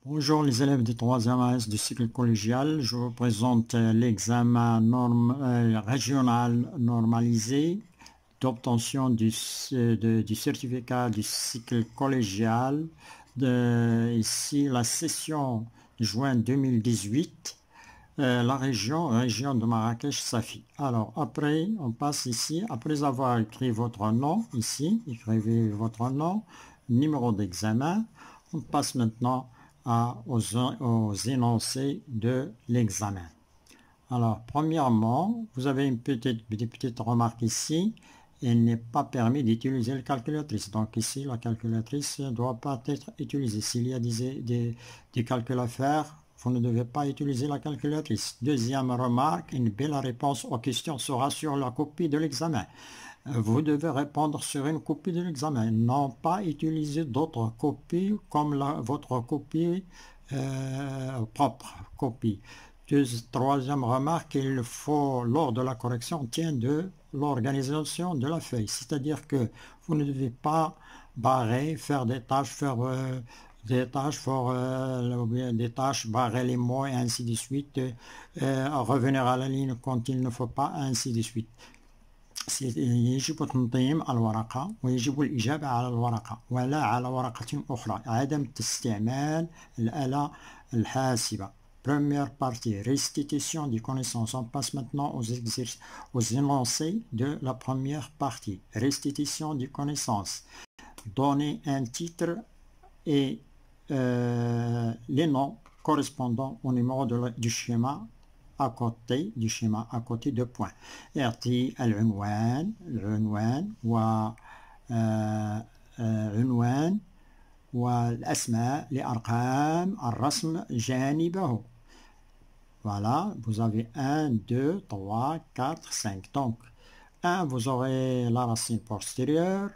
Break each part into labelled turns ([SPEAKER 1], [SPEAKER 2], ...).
[SPEAKER 1] Bonjour les élèves du 3e AS du cycle collégial, je vous présente l'examen régional normalisé d'obtention du certificat du cycle collégial. Ici la session de juin 2018, la région de Marrakech-Safi. Alors après, on passe ici, après avoir écrit votre nom, ici, écrivez votre nom, numéro d'examen, on passe maintenant aux énoncés de l'examen. Alors, premièrement, vous avez des petites remarques ici. Il n'est pas permis d'utiliser la calculatrice. Donc ici, la calculatrice ne doit pas être utilisée. S'il y a des calculs à faire, vous ne devez pas utiliser la calculatrice. Deuxième remarque, une belle réponse aux questions sera sur la copie de l'examen. Vous devez répondre sur une copie de l'examen, non pas utiliser d'autres copies comme votre copie propre copie. Troisième remarque, il faut, lors de la correction, tient de l'organisation de la feuille. C'est-à-dire que vous ne devez pas barrer, faire des tâches, des tâches, barrer les mots et ainsi de suite, revenir à la ligne quand il ne faut pas, ainsi de suite. يجب تنظيم الورقة ويجب الإجابة على الورقة ولا على ورقة أخرى. عدم استعمال الآلة الحاسبة. Première partie, restitution des connaissances. On passe maintenant aux énoncés de la première partie. Restitution des connaissances. Donner un titre et les noms correspondant au numéro du schéma à côté du schéma à côté de points. يعطي العنوان عنوان والأسماء لأرقام الرسم جانبه. Voilà, vous avez 1, 2, 3, 4, 5. Donc, 1, vous aurez la racine postérieure,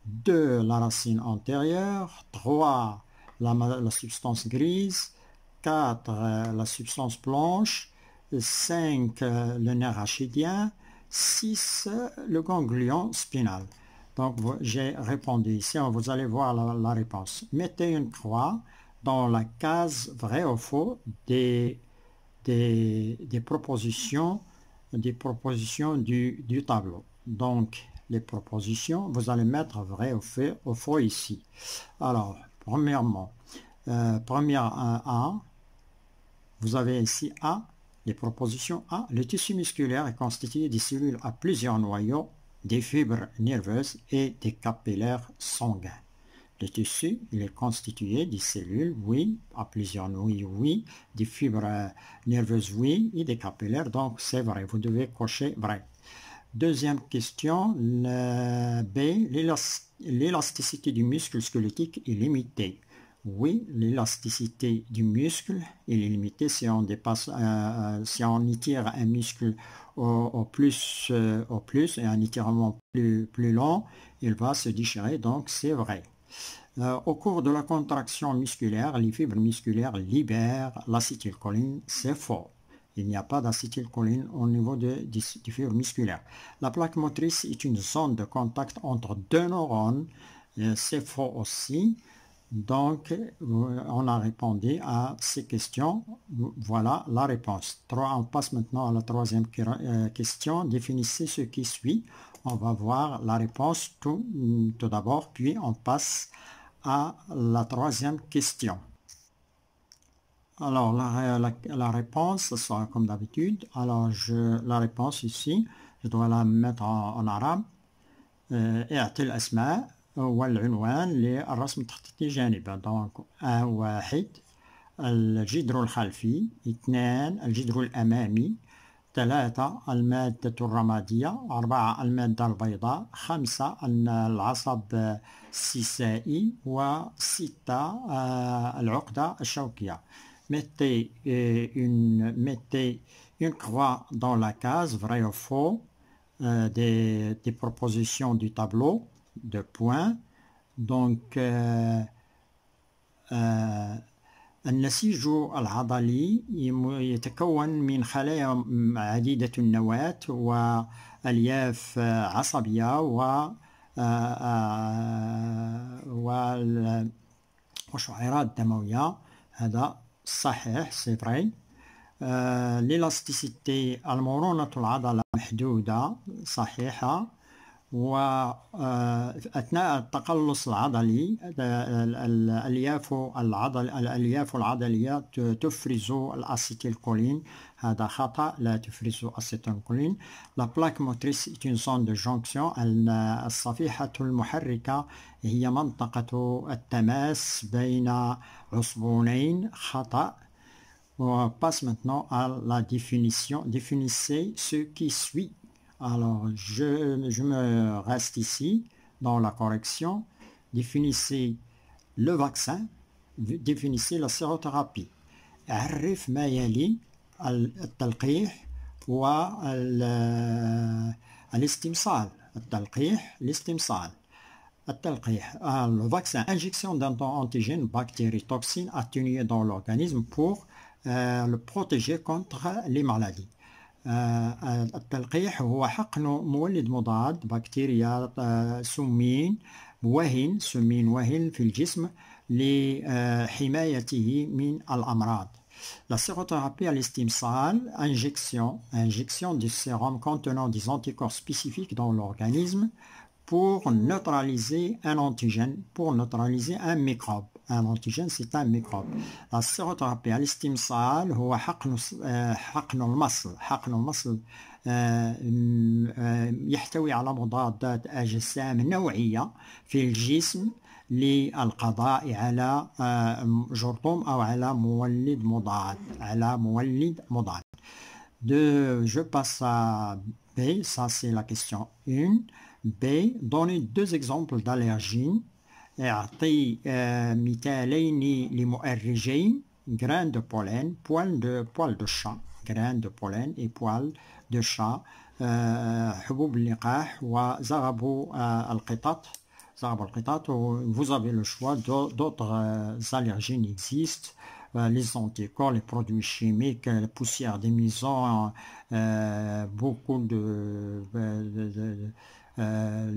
[SPEAKER 1] 2, la racine antérieure, 3, la substance grise, 4, la substance blanche, 5, le nerf rachidien, 6, le ganglion spinal. Donc, j'ai répondu ici, vous allez voir la réponse. Mettez une croix dans la case vrai ou faux des propositions du tableau. Donc, les propositions, vous allez mettre vrai ou faux ici. Alors, premièrement, première A, vous avez ici A. Les propositions A. Le tissu musculaire est constitué de cellules à plusieurs noyaux, des fibres nerveuses et des capillaires sanguins. Le tissu, il est constitué de cellules, oui, à plusieurs noyaux, oui, des fibres nerveuses, oui, et des capillaires, donc c'est vrai, vous devez cocher vrai. Deuxième question, B. L'élasticité du muscle squelettique est limitée. Oui, l'élasticité du muscle est limitée si on dépasse, si on étire un muscle au plus et un étirement plus long, il va se déchirer, donc c'est vrai. Au cours de la contraction musculaire, les fibres musculaires libèrent l'acétylcholine, c'est faux. Il n'y a pas d'acétylcholine au niveau des fibres musculaires. La plaque motrice est une zone de contact entre deux neurones, c'est faux aussi. Donc, on a répondu à ces questions. Voilà la réponse. On passe maintenant à la troisième question. Définissez ce qui suit. On va voir la réponse tout d'abord, puis on passe à la troisième question. Alors, la réponse sera comme d'habitude. Alors, la réponse ici, je dois la mettre en arabe. اعطي الأسماء والعنوان للرسم التخطيطي جانبا. دونك 1 الجدر الخلفي، 2 الجدر الأمامي، 3 المادة الرمادية، 4 المادة البيضاء، 5 العصب السيسائي، و6 العقدة الشوكية. Mettez une croix dans la case vrai ou faux des propositions du tableau de points. Donc النسيج العضلي يتكون من خلايا عديدة النواة وألياف عصبية وشعيرات دموية. هذا صحيح سي فري. l'élasticité المرونة العضلة محدودة صحيحة. وأثناء التقلص العضلي الألياف العضلية تفرز الأسيتيلكولين، هذا خطأ، لا تفرز الأسيتيلكولين. La plaque motrice est une zone de jonction. الصفيحة المحركة هي منطقة التماس بين عصبونين، خطأ. On passe maintenant à la définition. Définissez ce qui suit. Alors, je me reste ici dans la correction. Définissez le vaccin. Définissez la sérothérapie. عرف ما يلي التلقيح والاستمصال. التلقيح، الاستمصال. التلقيح. Le vaccin, injection d'un antigène, bactéries, toxines atténuées dans l'organisme pour le protéger contre les maladies. التلقيح هو حقن مولد مضاد بكتيريا سمين وهن في الجسم لحمايته من الأمراض. La sérothérapie à l'estimsal, injection du sérum contenant des anticorps spécifiques dans l'organisme pour neutraliser un antigène, pour neutraliser un microbe. Un antigène, c'est un microbe. La sérothérapie à l'estimsal هو حقن المصل يحتوي على مضادات أجسام نوعية في الجسم للقضاء على جرثوم أو على مولد مضاد. Je passe à B, ça c'est la question 1. B, donnez deux exemples d'allergènes. اعطي مثالين لمؤرجين graines de pollen, poil de chat, graines de pollen et poil de chat, حبوب اللقاح وزغب القطط. Vous avez le choix. D'autres allergènes existent. Les anticorps, les produits chimiques, la poussière des maisons, beaucoup de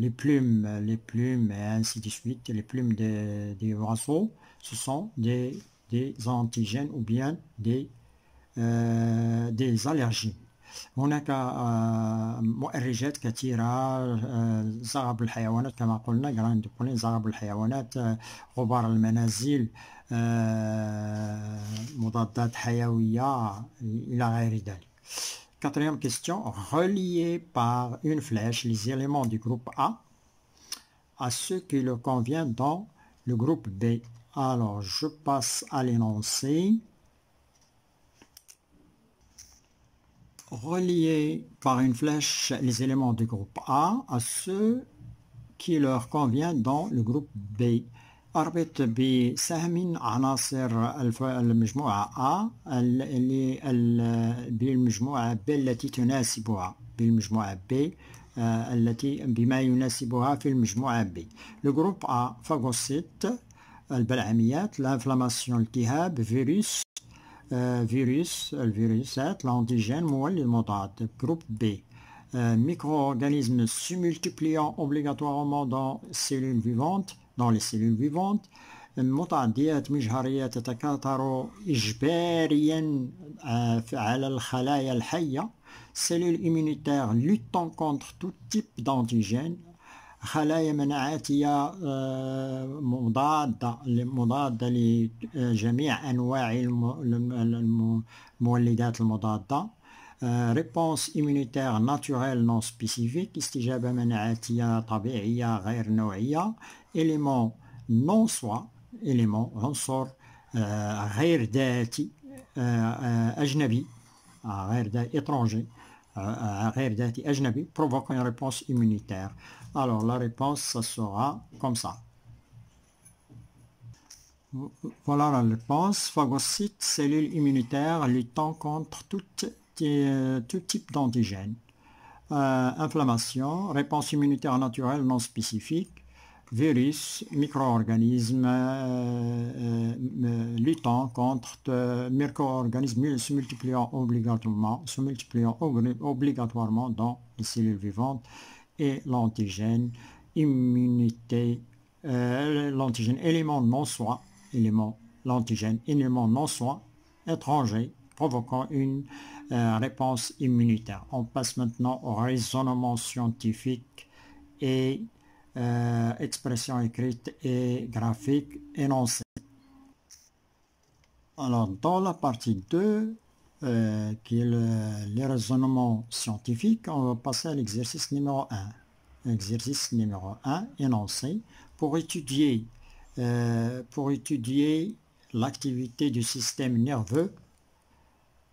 [SPEAKER 1] les plumes et ainsi de suite, les plumes des oiseaux, ce sont des antigènes ou bien des allergies. هناك مؤرجات كثيرة، زغب الحيوانات كما قلنا، جراند دو بولين، زغب الحيوانات، غبار المنازل، مضادات حيوية إلى غير ذلك. Quatrième question, reliez par une flèche les éléments du groupe A à ceux qui le conviennent dans le groupe B. Alors, je passe à l'énoncé. Relier par une flèche les éléments du groupe A à ceux qui leur conviennent dans le groupe B. أربط بسهم عناصر المجموعة A بالمجموعة B التي تناسبها، بالمجموعة B التي بما يناسبها في المجموعة B. Le groupe A phagocyte البلعميات، l'inflammation التهاب، الفيروسات، l'antigène مولد المضاد. Groupe B. Micro-organismes se multipliant obligatoirement dans les cellules vivantes. متعديات مجهريات تتكاثر إجباريا على الخلايا الحية. Cellules immunitaires luttant contre tout type d'antigène. خلايا مناعاتية مضادة لجميع أنواع المولدات المضادة. Réponse immunitaire naturelle non spécifique، استجابة مناعاتية طبيعية غير نوعية. Élément non soi، عنصر غير ذاتي، أجنبي، غير ذاتي، étranger، غير ذاتي، أجنبي. Provoque une réponse immunitaire. Alors la réponse, ça sera comme ça. Voilà la réponse. Phagocytes, cellules immunitaires luttant contre tout type d'antigène. Inflammation, réponse immunitaire naturelle non spécifique. Virus, micro-organismes luttant contre micro-organismes se multipliant obligatoirement dans les cellules vivantes. Et l'antigène, immunité, l'antigène, élément non soi, élément l'antigène, élément non soin étranger provoquant une réponse immunitaire. On passe maintenant au raisonnement scientifique et expression écrite et graphique énoncée. Alors, dans la partie 2, qui est les raisonnements scientifiques, on va passer à l'exercice numéro 1. Exercice numéro 1, énoncé, pour étudier l'activité du système nerveux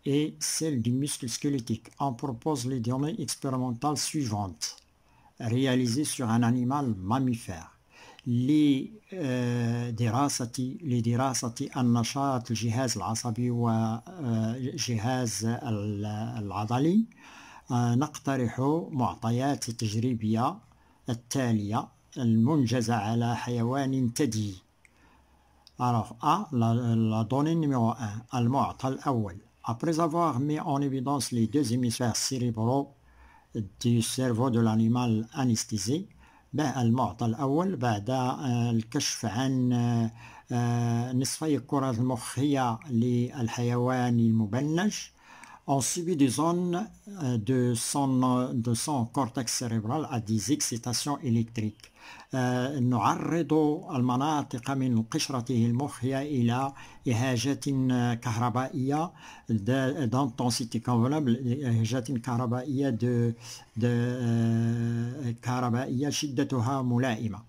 [SPEAKER 1] et celle du muscle squelettique. On propose les données expérimentales suivantes, réalisées sur un animal mammifère. لدراسة النشاط الجهاز العصبي وجهاز العضلي نقترح معطيات التجريبية التالية المنجزة على حيوان ثدي. Alors A, la donnée numéro 1, المعطى الأول. Après avoir mis en évidence les deux hémisphères cérébraux du cerveau de l'animal anesthésé, المعطى الأول بعد الكشف عن نصفي الكرة المخية للحيوان المبنج ont subi des zones de son cortex cérébral à des excitations électriques. نعرض المناطق من قشرته المخية إلى إهاجات كهربائية d'intensité convenable, إهاجات كهربائية كهربائية شدتها ملائمة.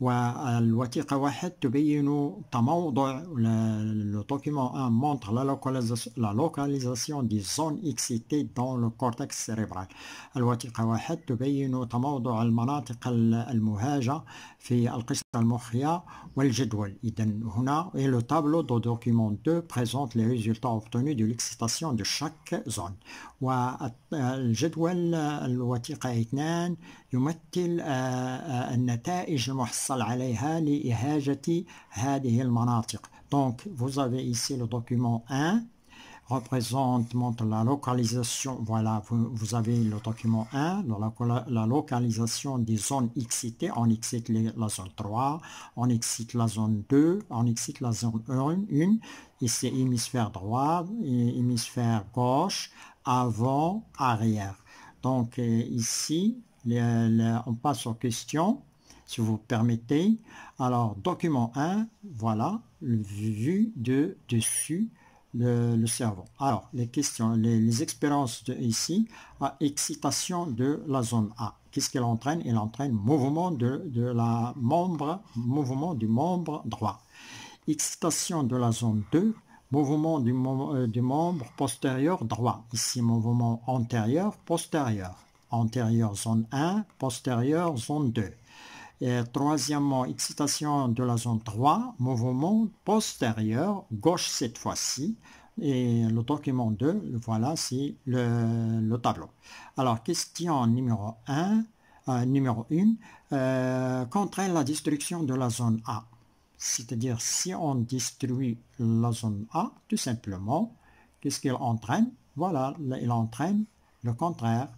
[SPEAKER 1] والوثيقة 1 تبين تموضع le document 1 montre la localisation des zones excitées dans le cortex cérébral. الوثيقة 1 تبين تموضع المناطق المهاجة في القشرة المخية والجدول. إذن هنا et le tableau de document 2 présente les résultats obtenus de l'excitation de chaque zone. والجدول الوثيقة 2 يمثل النتائج المحصل عليها لإهاجة هذه المناطق. Donc vous avez ici le document 1 montre la localisation. Voilà, vous avez le document 1, la localisation des zones excitées. On excite la zone 3, on excite la zone 2, on excite la zone 1. Ici, hémisphère droit, hémisphère gauche, avant, arrière. Donc ici, on passe aux questions, si vous permettez. Alors, document 1, voilà, vue de dessus. Le cerveau. Alors, les questions, les expériences ici, excitation de la zone A. Qu'est-ce qu'elle entraîne? Elle entraîne mouvement mouvement du membre droit. Excitation de la zone 2, mouvement du membre postérieur droit. Ici, mouvement antérieur, postérieur. Antérieur, zone 1, postérieur, zone 2. Et troisièmement, excitation de la zone 3, mouvement postérieur, gauche cette fois-ci. Et le document 2, voilà, c'est le tableau. Alors, question numéro 1, qu'entraîne la destruction de la zone A. C'est-à-dire, si on détruit la zone A, tout simplement, qu'est-ce qu'elle entraîne? Voilà, elle entraîne le contraire,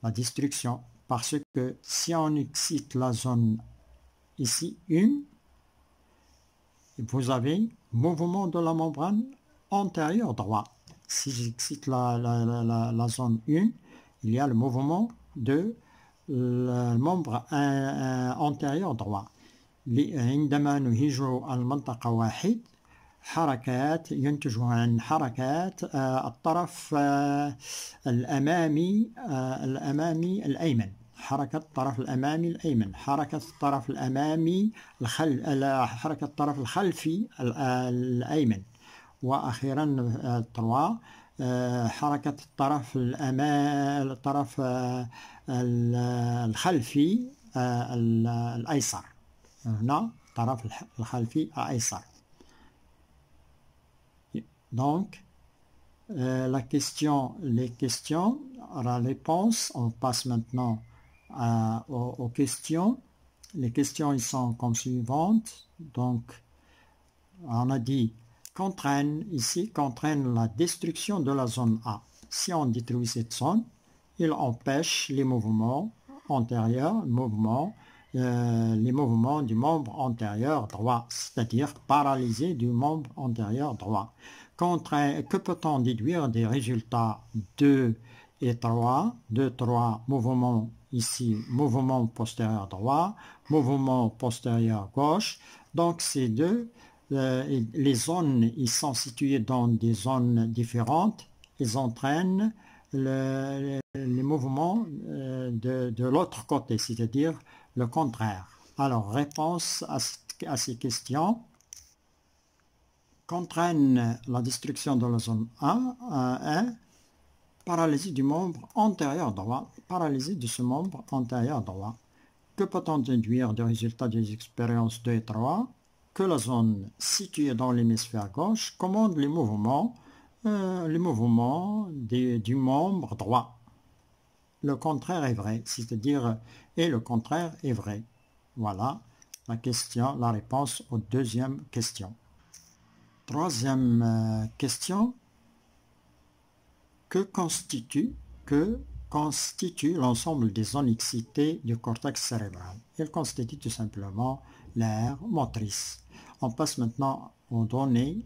[SPEAKER 1] la destruction. Parce que si on excite la zone ici 1, vous avez mouvement de la membrane antérieure droit. Si j'excite la zone 1, il y a le mouvement de le membre antérieur droit. عندما نهيج المنطقة 1 حركات ينتج عن حركات الطرف الأمامي الأيمن. حركة الطرف الأمامي الأيمن، حركة الطرف الأمامي حركة الطرف الخلفي الأيمن، وأخيرا 3 حركة الطرف الخلفي الأيسر. هنا الطرف الخلفي الأيسر. Donc, les questions, la réponse, on passe maintenant aux questions. Les questions, ils sont comme suivantes. Donc, on a dit qu'entraîne la destruction de la zone A. Si on détruit cette zone, il empêche les mouvements antérieurs, mouvements les mouvements du membre antérieur droit, c'est-à-dire paralysé du membre antérieur droit. Que peut-on déduire des résultats 2 et 3? 2, 3, mouvement ici, mouvement postérieur droit, mouvement postérieur gauche. Donc ces deux, les zones, ils sont situés dans des zones différentes. Ils entraînent les mouvements de l'autre côté, c'est-à-dire le contraire. Alors, réponse à ces questions. Qu'entraîne la destruction de la zone 1, paralysie du membre antérieur droit, paralysie de ce membre antérieur droit. Que peut-on déduire des résultats des expériences 2 et 3? Que la zone située dans l'hémisphère gauche commande les mouvements du membre droit. Le contraire est vrai, c'est-à-dire et le contraire est vrai. Voilà la réponse aux deuxième question. Troisième question. Que constitue l'ensemble des zones excitées du cortex cérébral? Il constitue tout simplement l'aire motrice. On passe maintenant aux données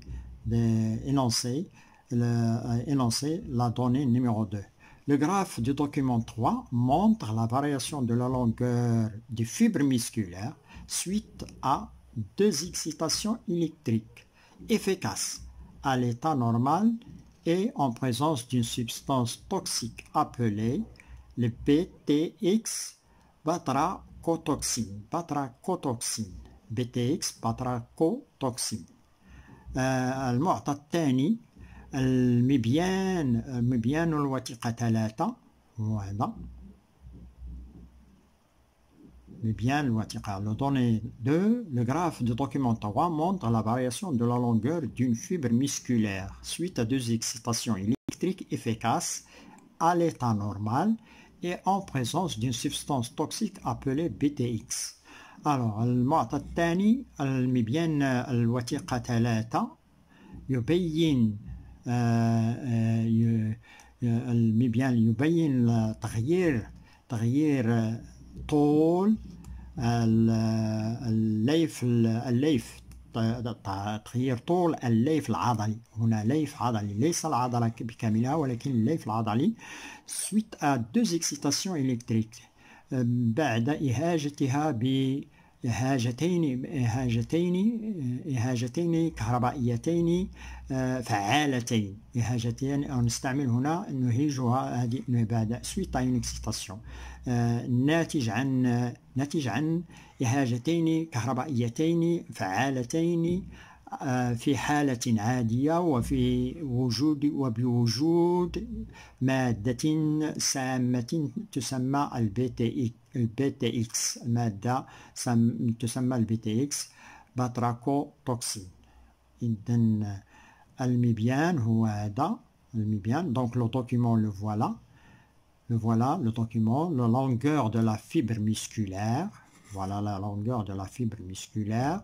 [SPEAKER 1] énoncées. La donnée numéro 2. Le graphe du document 3 montre la variation de la longueur des fibres musculaires suite à 2 excitations électriques efficaces à l'état normal et en présence d'une substance toxique appelée le BTX batracotoxine. BTX batracotoxine. المعطى الثاني المبيان الوثيقة 3 وهذا مبيان الوثيقة. Le données 2, le graphe du document 3 montre la variation de la longueur d'une fibre musculaire suite à 2 excitations électriques efficaces à l'état normal et en présence d'une substance toxique appelée BTX. Alors المعطى الثاني المبيان الوثيقة 3 يبين المبيان يبين تغيير طول الليف تغيير طول الليف العضلي. هنا ليف عضلي ليس العضلة بكاملها ولكن الليف العضلي suite à 2 excitations électriques بعد إهاجتها إهاجتين كهربائيتين فعالتين. إهاجتين نستعمل هنا نهيجها هذه بعد suite à une excitation ناتج عن إهاجتين كهربائيتين فعالتين في حالة عادية وبوجود مادة سامة تسمى الBTX مادة تسمى الBTX باتراكوتوكسين. إذن المبيان هو هذا المبيان. Donc le document le voilà. Le document, la longueur de la fibre musculaire. Voilà la longueur de la fibre musculaire.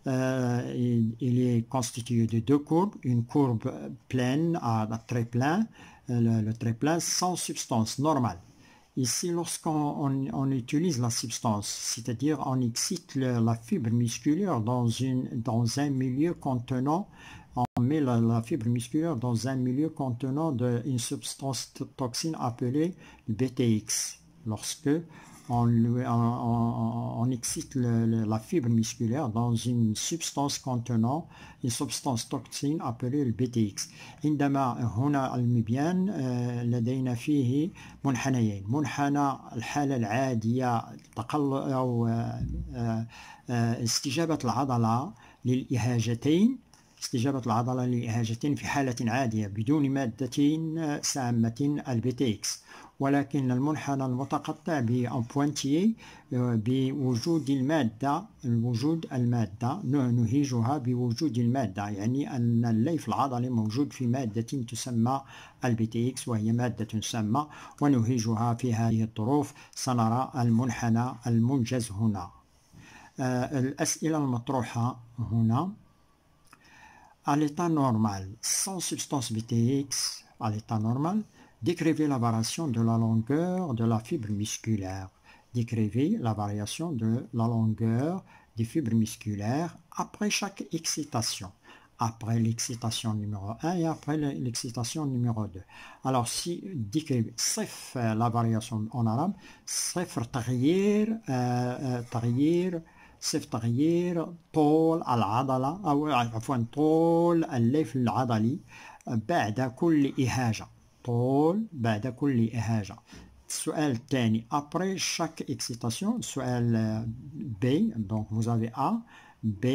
[SPEAKER 1] Il est constitué de 2 courbes, une courbe pleine à très plein, le très plein sans substance normale. Ici, lorsqu'on utilise la substance, c'est-à-dire on excite la fibre musculaire dans un milieu contenant, on met la fibre musculaire dans un milieu contenant une substance toxine appelée le BTX. Lorsque on excite la fibre musculaire dans une substance contenant une substance toxine appelée le BTX. عندما هنا المبيان لدينا فيه منحنيين. منحنى الحالة العادية أو استجابة العضلة للإهاجتين في حالة عادية بدون مادة سامة الBTX. ولكن المنحنى المتقطع بأمبوانتيي بوجود المادة نهيجها بوجود المادة، يعني أن الليف العضلي موجود في مادة تسمى الBTX وهي مادة سامة ونهيجها في هذه الظروف سنرى المنحنى المنجز هنا. الأسئلة المطروحة هنا: à l'état normal, sans substance BTX, à l'état normal, décrivez la variation de la longueur de la fibre musculaire. décrivez la variation de la longueur des fibres musculaires après chaque excitation. Après l'excitation numéro 1 et après l'excitation numéro 2. Alors, si décrivez صفر la variation en arabe, صفر تغيير طول العضلة أو عفوا طول الليف العضلي بعد كل إهاجة. طول بعد كل إهاجة. السؤال الثاني après chaque excitation. سؤال B. Donc vous avez A, B.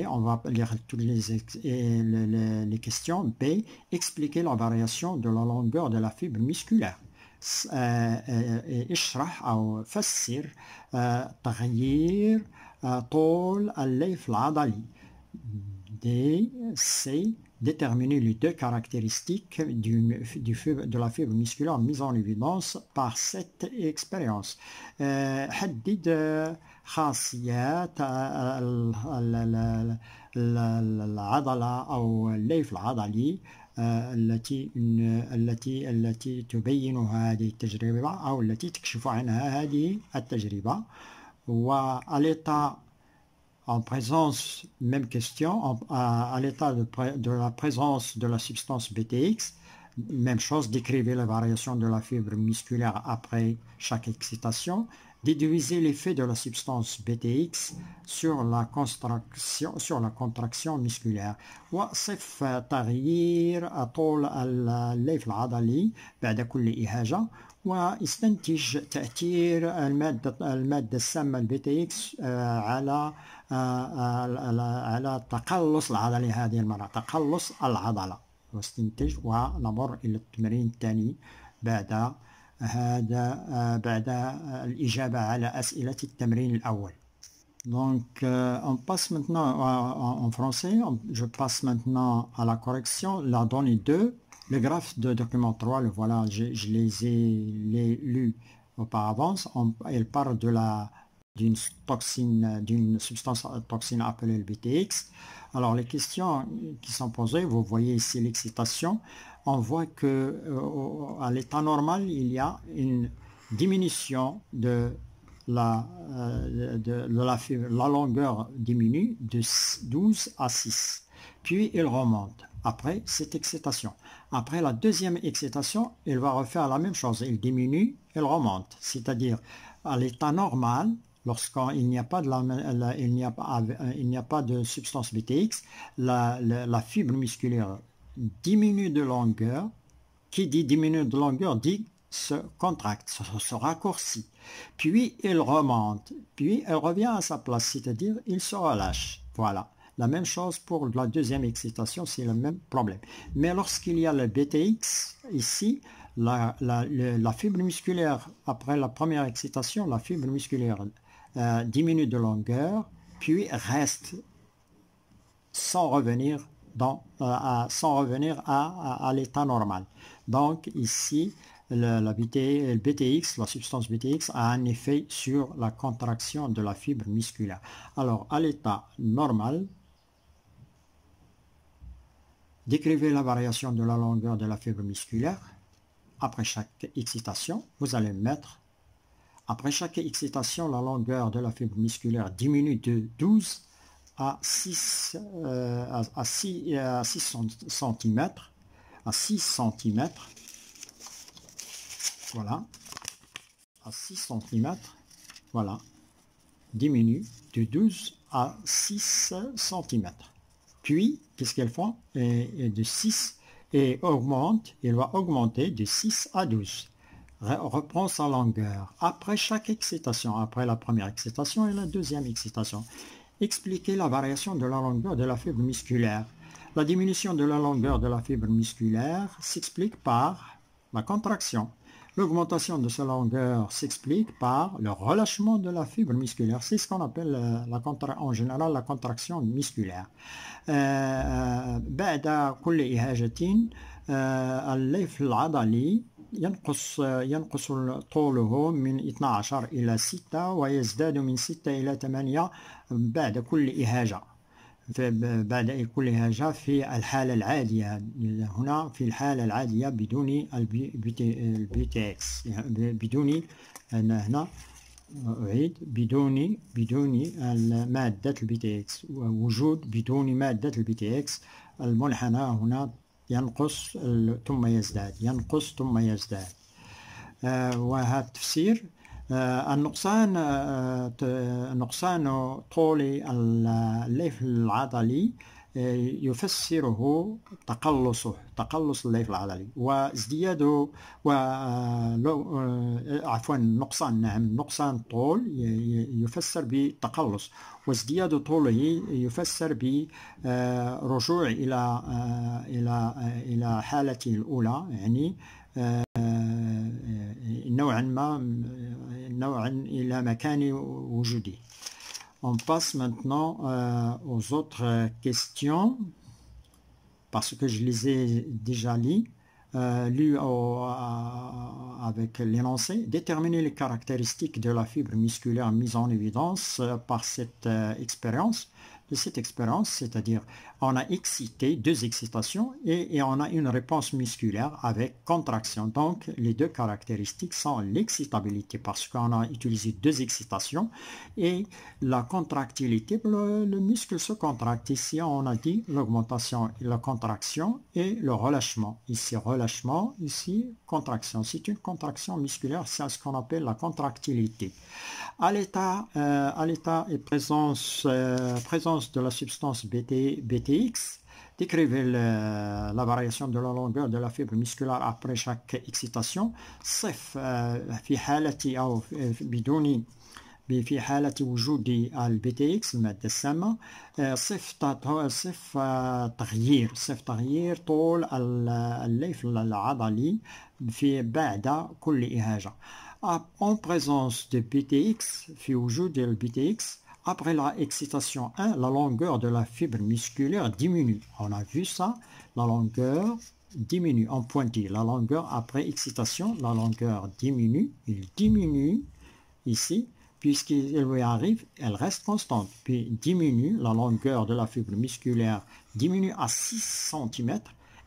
[SPEAKER 1] On va lire toutes les questions. B. Expliquer la variation de la longueur de la fibre musculaire. اشرح أو فسر تغيير طول الليف العضلي. D. C. Déterminer les deux caractéristiques de la fibre musculaire mises en évidence par cette expérience. حدد خاصيات العضلة أو الليف العضلي التي تبين هذه التجربة أو التي تكشف عنها هذه التجربة. وà l'état en présence, même question, à l'état de la présence de la substance BTX, même chose, décrivez la variation de la fibre musculaire après chaque excitation, déduisez l'effet de la substance BTX sur la contraction musculaire. وصف تغيير طول الليف العضلي بعد كل إهاجة. واستنتج تأثير المادة السامة الBTX على تقلص العضلي هذه المرة، تقلص العضلة. واستنتج. ونمر إلى التمرين الثاني بعد الإجابة على أسئلة التمرين الأول. Donc, on passe maintenant en français. Je passe maintenant à la correction. La donnée 2, le graphe de document 3, le voilà, je les ai lus auparavant. Elle parle d'une substance toxine appelée le BTX. Alors, les questions qui sont posées, vous voyez ici l'excitation. On voit que à l'état normal, il y a une diminution de la longueur diminue de 12 à 6. Puis, il remonte après cette excitation. Après la deuxième excitation, il va refaire la même chose. Il diminue, il remonte. C'est-à-dire, à l'état normal, lorsqu'il n'y a pas de substance BTX, la fibre musculaire diminue de longueur. Qui dit diminue de longueur dit se contracte, se raccourcit. Puis il remonte, puis elle revient à sa place, c'est-à-dire il se relâche. Voilà. La même chose pour la deuxième excitation, c'est le même problème. Mais lorsqu'il y a le BTX, ici, la fibre musculaire, après la première excitation, la fibre musculaire diminue de longueur, puis reste sans revenir à l'état normal. Donc ici, le BTX, la substance BTX a un effet sur la contraction de la fibre musculaire. Alors à l'état normal, décrivez la variation de la longueur de la fibre musculaire. Après chaque excitation, vous allez mettre, après chaque excitation, la longueur de la fibre musculaire diminue de 12 à 6 cm. À 6 cm. Voilà. À 6 cm. Voilà. Diminue de 12 à 6 cm. Puis, qu'est-ce qu'elles font? De 6 et augmente, il va augmenter de 6 à 12. Reprend sa longueur après chaque excitation, après la première excitation et la deuxième excitation. Expliquer la variation de la longueur de la fibre musculaire. La diminution de la longueur de la fibre musculaire s'explique par la contraction. L'augmentation de sa longueur s'explique par le relâchement de la fibre musculaire. C'est ce qu'on appelle en général la contraction musculaire. بعد كل إهاجة الليف العضلي ينقص طوله من 12 إلى 6 ويزداد من 6 إلى 8 بعد كل إهاجة. بعد كل حاجة في الحالة العادية. هنا في الحالة العادية بدون البي تي اكس، بدون هنا أعيد بدون مادة البي تي اكس، وجود بدون مادة البي تي اكس المنحنى هنا ينقص ثم يزداد، ينقص ثم يزداد. وهذا التفسير نقصان طول الليف العضلي يفسره تقلص الليف العضلي، وازدياد عفوا نقصان طول يفسر بتقلص، وازدياد طوله يفسر برجوع إلى حالته الأولى، يعني نوعا إلى مكان وجوده. On passe maintenant aux autres questions, parce que je les ai déjà lues avec l'énoncé. Déterminer les caractéristiques de la fibre musculaire mise en évidence par cette expérience. De cette expérience, c'est-à-dire on a excité, deux excitations, et on a une réponse musculaire avec contraction. Donc les deux caractéristiques sont l'excitabilité, parce qu'on a utilisé deux excitations, et la contractilité. Le muscle se contracte. Ici on a dit l'augmentation, la contraction et le relâchement. Ici relâchement, ici contraction. C'est une contraction musculaire, c'est ce qu'on appelle la contractilité. À l'état et présence de la substance BTX, décrivez la variation de la longueur de la fibre musculaire après chaque excitation. صف في حالة أو بدون في حالة وجود البي تي اكس المادة السامة، صف تغيير طول الليف العضلي بعد كل إهاجة. En présence de BTX, في وجود le BTX, après la excitation 1, la longueur de la fibre musculaire diminue. On a vu ça, la longueur diminue en pointille. La longueur après excitation, la longueur diminue. Il diminue ici, puisqu'il lui arrive, elle reste constante. Puis diminue, la longueur de la fibre musculaire diminue à 6 cm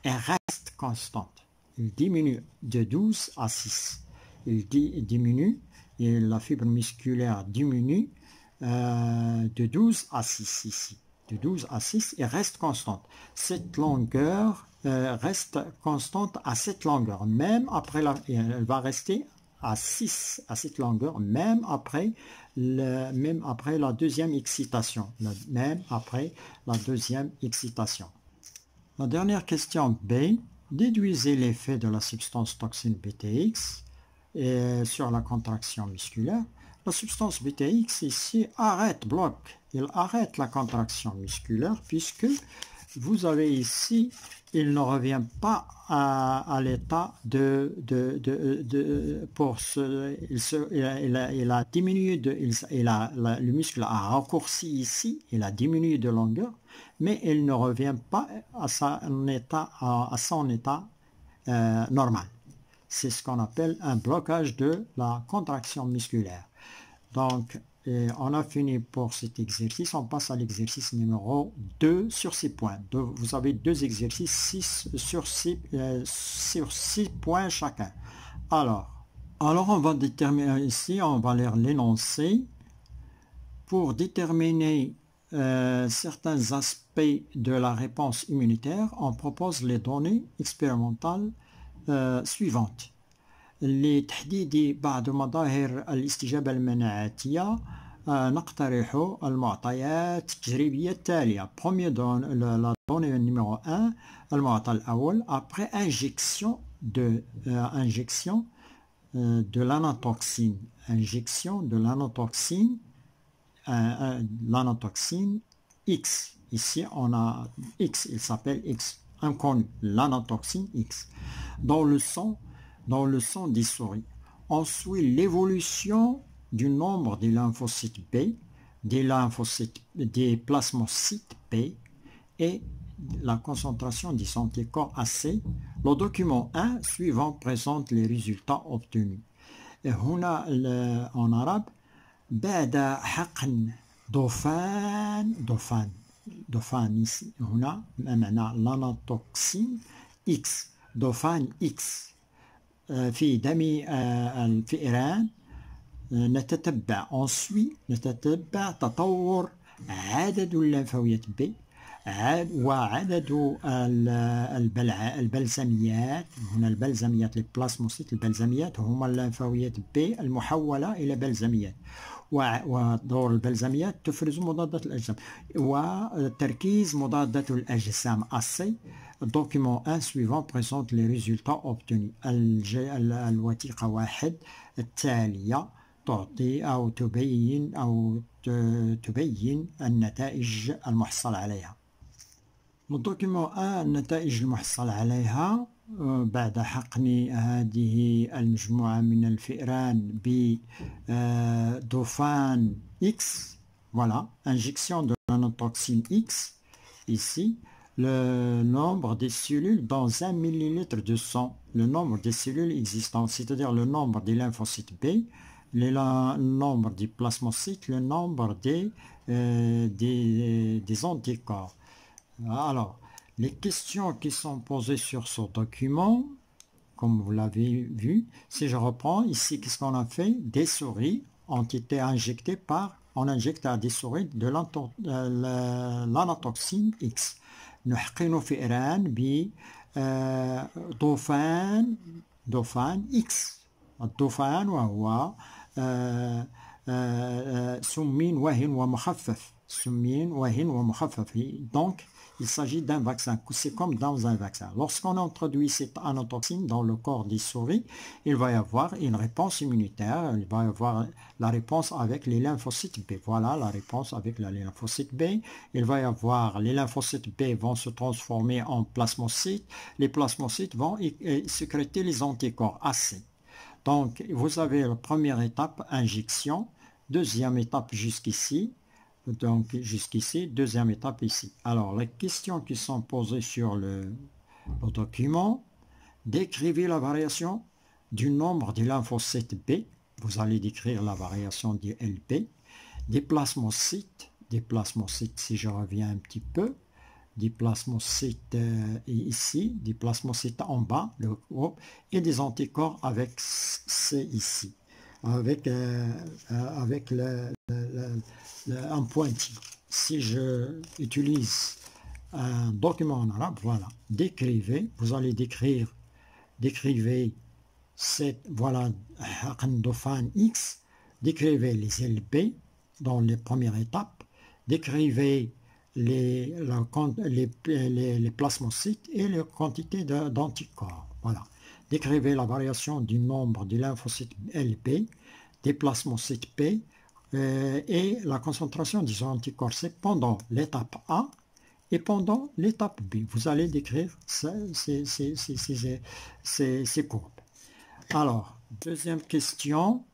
[SPEAKER 1] et reste constante. Il diminue de 12 à 6. Il diminue, et la fibre musculaire diminue de 12 à 6 ici. De 12 à 6 et reste constante. Cette longueur reste constante à cette longueur, même après elle va rester à 6 à cette longueur, même après la deuxième excitation. Même après la deuxième excitation. La dernière question B. Déduisez l'effet de la substance toxine BTX sur la contraction musculaire. La substance BTX ici bloque. Il arrête la contraction musculaire, puisque vous avez ici, il ne revient pas à l'état il a diminué le muscle a raccourci ici, il a diminué de longueur, mais il ne revient pas à son état normal. C'est ce qu'on appelle un blocage de la contraction musculaire. Donc, on a fini pour cet exercice. On passe à l'exercice numéro 2 sur 6 points. Vous avez deux exercices 6 sur 6 points chacun. Alors on va déterminer ici, on va lire l'énoncé. Pour déterminer certains aspects de la réponse immunitaire, on propose les données expérimentales suivantes. لتحديد بعض مظاهر الاستجابة المناعية نقترح المعطيات التجريبية التالية. Premier la donnée numéro 1, المعطى الأول, après injection de l'anotoxine. Injection de l'anotoxine X. Ici on a X, il s'appelle X, inconnu, l'anotoxine X. Dans le sang des souris. On suit l'évolution du nombre des lymphocytes B, des plasmocytes B et la concentration des anticorps AC. Le document 1 suivant présente les résultats obtenus. Et هنا en arabe بعد حقن ضفان دوفان هنا معنى لانوتوكسين إكس، دوفان إكس في دم الفئران. نتتبع نتتبع تطور عدد الليمفاويات B وعدد البلزميات. هنا البلزميات البلازموسيت، البلزميات هما الليمفاويات B المحولة إلى بلزميات، ودور البلزميات تفرز مضادات الأجسام وتركيز مضادات الأجسام AC. Document 1 suivant présente les résultats obtenus. الوثيقة 1 التالية تعطي أو تبين النتائج المحصل عليها. الدوكيمون 1 النتائج المحصل عليها بعد حقن هذه المجموعة من الفئران بدوفان X. Voilà, injection de l'anotoxine X. Ici, le nombre des cellules dans 1 millilitre de sang, le nombre des cellules existantes, c'est-à-dire le nombre des lymphocytes B, le nombre des plasmocytes, le nombre des anticorps. Alors, les questions qui sont posées sur ce document, comme vous l'avez vu, si je reprends ici, qu'est-ce qu'on a fait? Des souris ont été injectées on injecte à des souris de l'anotoxine X. نحقن فئران بدوفان X. الدوفان وهو سمين وهن ومخفف، سمين وهن ومخفف. Donc il s'agit d'un vaccin, c'est comme dans un vaccin. Lorsqu'on introduit cette anotoxine dans le corps des souris, il va y avoir une réponse immunitaire, il va y avoir la réponse avec les lymphocytes B. Voilà la réponse avec les lymphocytes B. Il va y avoir, les lymphocytes B vont se transformer en plasmocytes, les plasmocytes vont sécréter les anticorps AC. Donc vous avez la première étape, injection, deuxième étape jusqu'ici, donc jusqu'ici, deuxième étape ici. Alors les questions qui sont posées sur le document: décrivez la variation du nombre de lymphocytes B. Vous allez décrire la variation du LB. Des plasmocytes si je reviens un petit peu, des plasmocytes ici, des plasmocytes en bas, le groupe, et des anticorps avec C ici, avec un pointillé. Si je utilise un document en arabe, voilà, décrivez, vous allez décrivez cette, voilà, Doufan X, décrivez les LB dans les premières étapes, décrivez les plasmocytes et les quantités d'anticorps. Voilà. Décrivez la variation du nombre de lymphocytes LB, des plasmocytes P et la concentration des anticorps C pendant l'étape A et pendant l'étape B. Vous allez décrire ces courbes. Alors, deuxième question.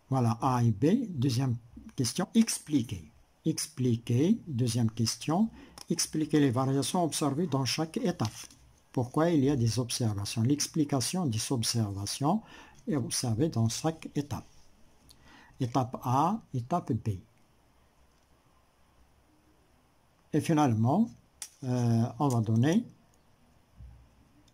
[SPEAKER 1] Voilà, A et B. Deuxième question, expliquez. Expliquez, deuxième question, expliquez les variations observées dans chaque étape. Pourquoi il y a des observations? L'explication des observations est observée dans chaque étape. Étape A, étape B. Et finalement, on va donner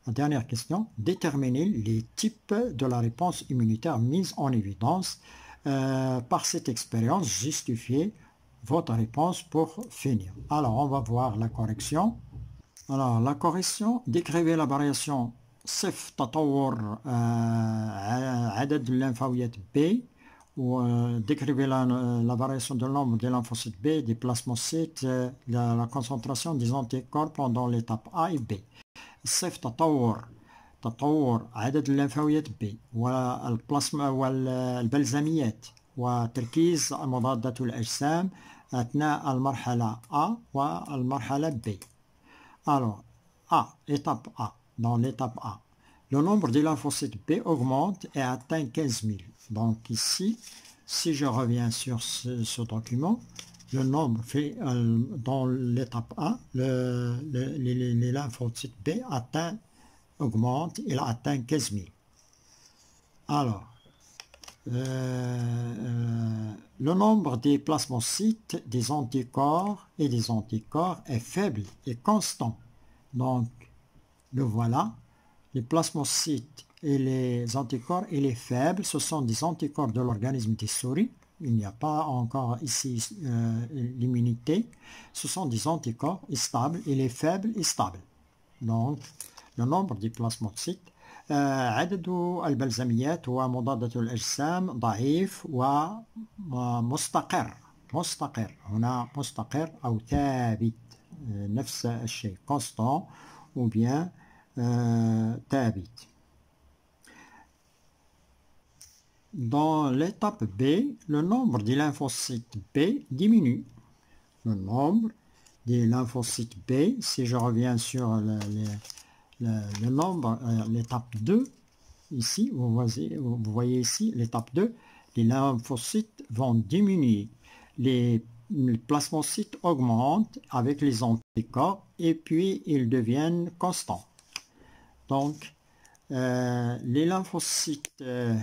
[SPEAKER 1] la dernière question. Déterminer les types de la réponse immunitaire mise en évidence par cette expérience. Justifiez votre réponse pour finir. Alors, on va voir la correction. Alors, la correction, décrivez la variation صف تطور عدد الليمفاويات B. Décrivez la variation de nombre des lymphocytes B, des plasmocytes, la concentration des anticorps pendant l'étape A et B. صف تطور عدد الليمفاويات B والبلازما والبلزميات وتركيز مضادات الأجسام أثناء المرحلة A والمرحلة B. Alors, A, étape A, dans l'étape A, le nombre de lymphocytes B augmente et atteint 15 000. Donc ici, si je reviens sur ce document, le nombre fait dans l'étape A, les lymphocytes B augmente, il atteint 15 000. Alors, le nombre des plasmocytes, des anticorps et des anticorps est faible et constant. Donc, le voilà. Les plasmocytes et les anticorps, il est faible. Ce sont des anticorps de l'organisme des souris. Il n'y a pas encore ici l'immunité. Ce sont des anticorps stables. Il est faible et stable. Donc, le nombre des plasmocytes. عدد البلزميات ومضادة الأجسام ضعيف ومستقر. مستقر هنا مستقر أو ثابت نفس الشيء constant ou bien ثابت. Dans l'étape B, le nombre des lymphocytes B diminue. Le nombre des lymphocytes B, si je reviens sur le nombre, l'étape 2, ici, vous voyez ici, l'étape 2, les lymphocytes vont diminuer. Les plasmocytes augmentent avec les anticorps et puis ils deviennent constants. Donc, les lymphocytes, le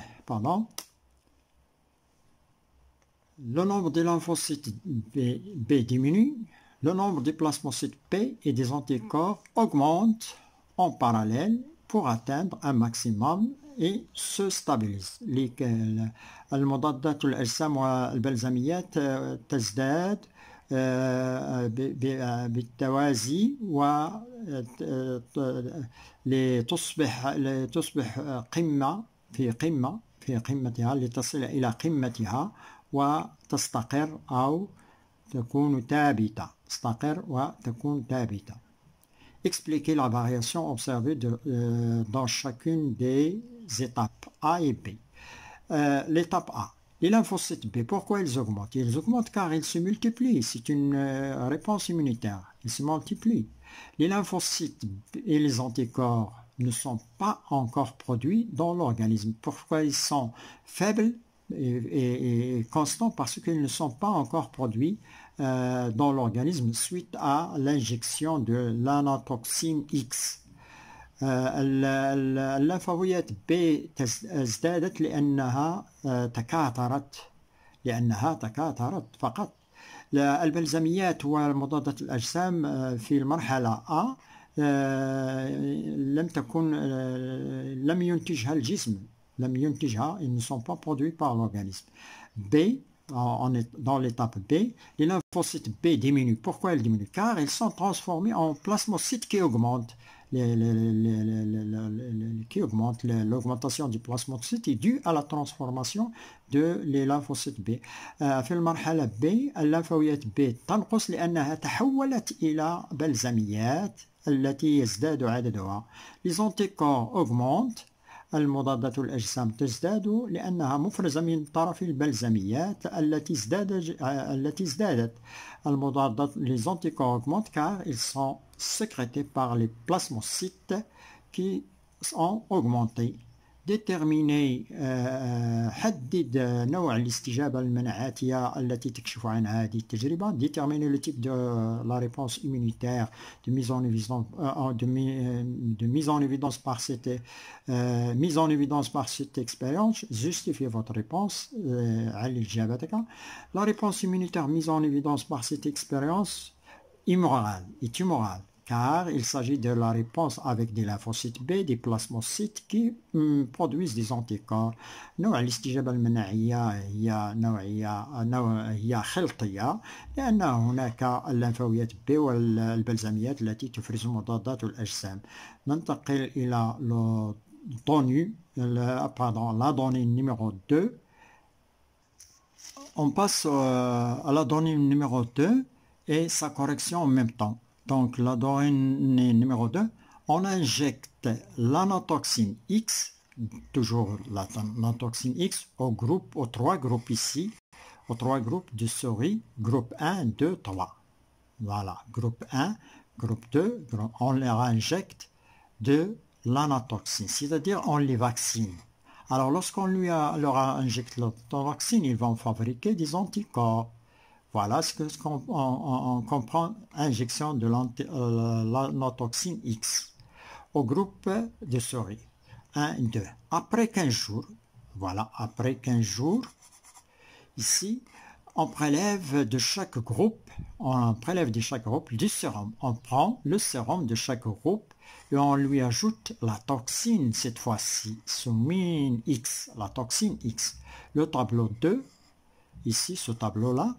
[SPEAKER 1] nombre des lymphocytes B diminue, le nombre des plasmocytes P et des anticorps augmente en parallèle pour atteindre un maximum et se stabilise. المضادات الأجسام والبلزميات تزداد بالتوازي لتصبح قمة في قمتها لتصل إلى قمتها وتستقر أو تكون ثابتة. تستقر وتكون ثابتة. Expliquer la variation observée dans chacune des étapes A et B. L'étape A. Les lymphocytes B, pourquoi ils augmentent? Ils augmentent car ils se multiplient. C'est une réponse immunitaire. Ils se multiplient. Les lymphocytes et les anticorps ne sont pas encore produits dans l'organisme. Pourquoi ils sont faibles et constants? Parce qu'ils ne sont pas encore produits dans l'organisme suite à l'injection de l'anatoxine X. الليمفاويات B ازدادت لأنها تكاثرت فقط. البلزميات ومضادات الأجسام في المرحلة A لم ينتجها الجسم. Ils ne sont pas produits par l'organisme. B, on est dans l'étape B, les lymphocytes B diminuent. Pourquoi ils diminuent? Car ils sont transformés en plasmocytes qui augmentent. L'augmentation du plasmocyte est due à la transformation de les lymphocytes B. في المرحلة B الليمفاويات B تنقص لأنها تحولت إلى بلزميات التي يزداد عددها. Les anticorps augmentent. المضادات الأجسام تزداد لأنها مفرزة من طرف البلزميات التي ازدادت. المضادات les anticorps augmentent car ils sont sécrétés par les plasmocytes qui ont augmenté. Déterminer حدد نوع الاستجابة المناعاتية التي تكشف عن هذه التجربة. Déterminer le type de la réponse immunitaire de mise en évidence par cette expérience. Justifiez votre réponse. La réponse immunitaire mise en évidence par cette expérience est immorale. Car il s'agit de la réponse avec des lymphocytes B, des plasmocytes qui produisent des anticorps. نوع الاستجابة المناعية هي خلطية لأن هناك الليمفاويات B والبلزميات التي تفرز مضادات الأجسام. ننتقل إلى la donnée numéro 2. On passe à la donnée numéro 2 et sa correction en même temps. Donc, la donnée numéro 2, on injecte l'anatoxine X, toujours l'anatoxine X, aux 3 groupes ici, aux 3 groupes de souris, groupe 1, 2, 3. Voilà, groupe 1, groupe 2, on leur injecte de l'anatoxine, c'est-à-dire on les vaccine. Alors, lorsqu'on leur a injecté l'anatoxine, ils vont fabriquer des anticorps. Voilà ce qu'on comprend, injection de l'anatoxine X au groupe de souris. 1, 2. Après 15 jours, Voilà, après 15 jours, ici, on prélève de chaque groupe, du sérum. On prend le sérum de chaque groupe et on lui ajoute la toxine, cette fois-ci, Soumine X, la toxine X. Le tableau 2, ici, ce tableau-là,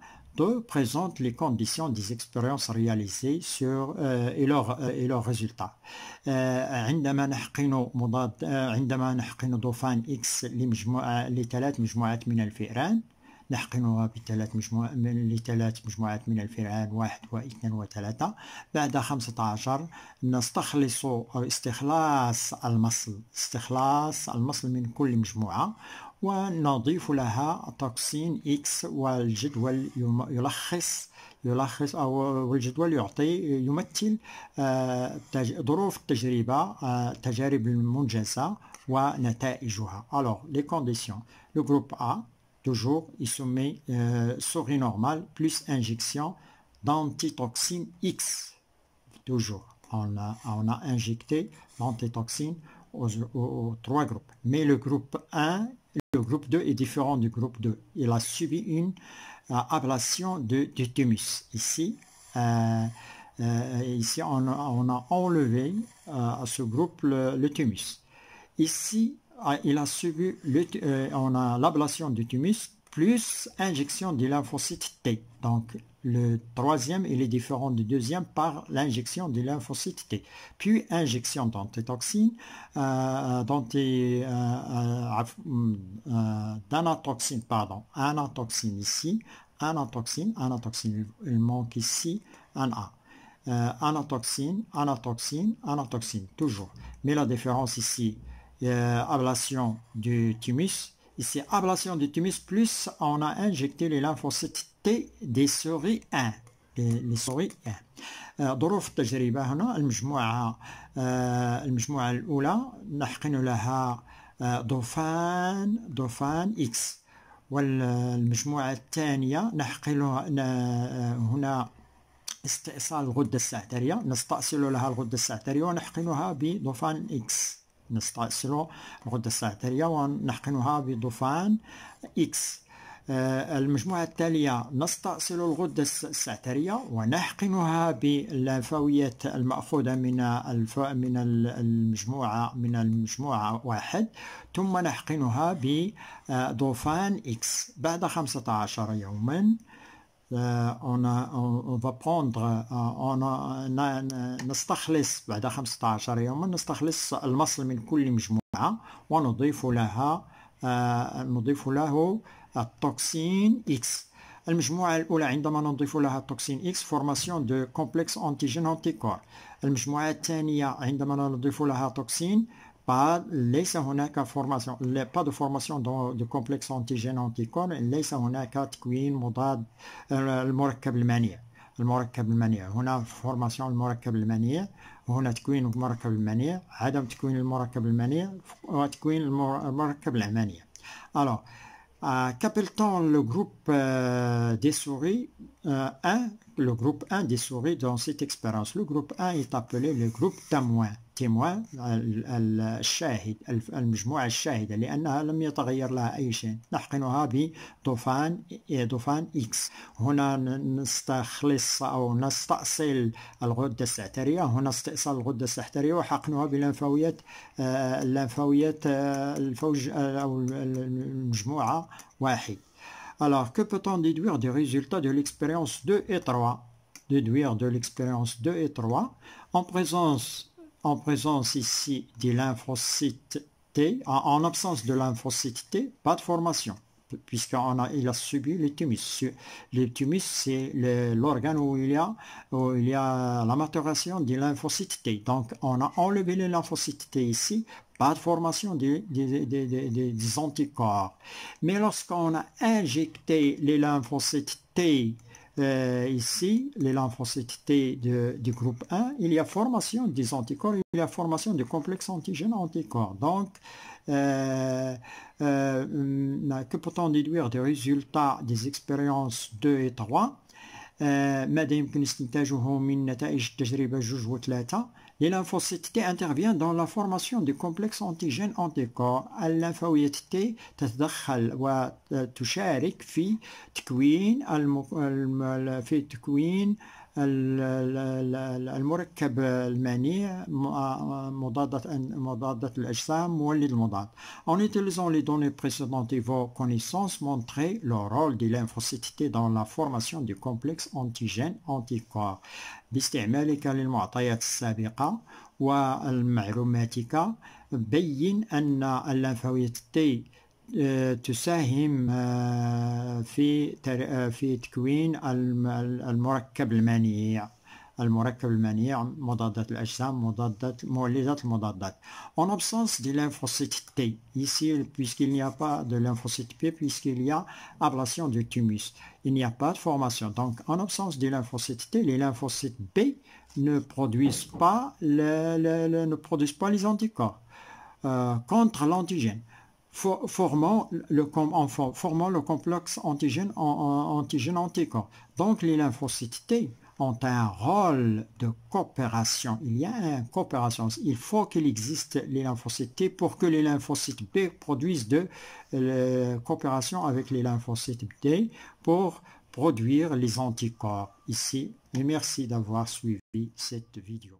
[SPEAKER 1] présente les conditions des expériences réalisées et leurs résultats. عندما نحقن ضوفان X لثلاث مجموعات من الفئران، نحقنها لثلاث مجموعات من الفئران 1 و2 و3. بعد 15 نستخلص استخلاص المصل من كل مجموعة ونضيف لها توكسين إكس، والجدول يلخص أو الجدول يمثل ظروف التجربة، تجارب المنجزة ونتائجها. Alors, les conditions. Le groupe A, toujours, il soumet souris normale plus injection d'antitoxine X. Toujours, on a injecté l'antitoxine aux 3 groupes. Mais le groupe 1, le groupe 2 est différent du groupe 2. Il a subi une ablation du thymus. Ici, ici on a enlevé à ce groupe le thymus. Ici, il a subi on a l'ablation du thymus plus injection du lymphocyte T. Donc, le troisième, il est différent du deuxième par l'injection du lymphocyte T. Puis, injection d'antitoxine, d'anatoxine, anatoxine ici, anatoxine, il manque ici un A. Anatoxine, toujours. Mais la différence ici, ablation du thymus. Ici, ablation du thymus plus on a injecté les lymphocytes T des souris 1. les souris 1. ظروف التجربة هنا المجموعة الأولى نحقن لها ضوفان X، والمجموعة الثانية نحقن هنا استئصال الغدة السعترية، نستأصل لها الغدة السعترية ونحقنها بضوفان X. نستأصل الغدة السعترية ونحقنها بضوفان X. المجموعة التالية نستأصل الغدة السعترية ونحقنها باللمفاويات المأخوذة من المجموعة 1، ثم نحقنها بضوفان X. بعد 15 يوما on va prendre نستخلص بعد 15 يوما نستخلص المصل من كل مجموعة ونضيف له التوكسين X. المجموعة الأولى عندما نضيف لها التوكسين X فورماسيون دو كومبلكس أنتيجين أنتيكور. المجموعة الثانية عندما نضيف لها توكسين ليس هناك فورماسيون، pas de formation de complexe antigène anticorps، ليس هناك تكوين مضاد المركب المنيع. هنا فورماسيون المركب المنيع، وهنا تكوين المركب المنيع، عدم تكوين المركب المنيع وتكوين المركب المنيع. Alors, qu'appelle-t-on le groupe des souris 1, le groupe 1 des souris dans cette expérience? Le groupe 1 est appelé le groupe témoin الشاهد، المجموعة الشاهدة، لأنها لم يتغير لها أي شيء. نحقنها بضوفان X. هنا نستخلص أو نستأصل الغدة السعترية، هنا استئصال الغدة السعترية وحقنها بلمفاويات الفوج أو المجموعة 1. Alors, que peut-on déduire des résultats de l'expérience 2 et 3? Déduire de l'expérience 2 et 3 en présence ici des lymphocytes T, en absence de lymphocytes T, pas de formation, puisqu'il a subi le thymus. Le thymus, c'est l'organe où il y a la maturation des lymphocytes T. Donc, on a enlevé les lymphocytes T ici, pas de formation des anticorps. Mais lorsqu'on a injecté les lymphocytes T ici, les lymphocytes T du groupe 1, il y a formation des anticorps, il y a formation de complexes antigènes anticorps. Donc, que peut-on déduire des résultats des expériences 2 et 3؟ ماذا يمكن استنتاجه من نتائج التجربة 2 و 3؟ Les lymphocytes T interviennent dans la formation du complexe antigène anticorps. الليمفاويات T تتدخل وتشارك في تكوين المركب المنيع مضادة الأجسام مولد المضاد. En utilisant les données précédentes et vos connaissances, montrez le rôle des lymphocytes T dans la formation du complexe antigène anticorps. باستعمالك للمعطيات السابقة والمعلوماتية بين أن الليمفاويات T تساهم في تكوين المركب المنيع مضادات الأجسام مولدات المضادات. En absence de lymphocyte T, ici puisqu'il n'y a pas de lymphocyte P, puisqu'il y a ablation du thymus, il n'y a pas de formation. Donc en absence de lymphocyte T, les lymphocytes B ne produisent pas les anticorps contre l'antigène. Formant le complexe antigène-anticorps. Donc les lymphocytes T ont un rôle de coopération. Il y a une coopération. Il faut qu'il existe les lymphocytes T pour que les lymphocytes B produisent de coopération avec les lymphocytes T pour produire les anticorps ici. Et merci d'avoir suivi cette vidéo.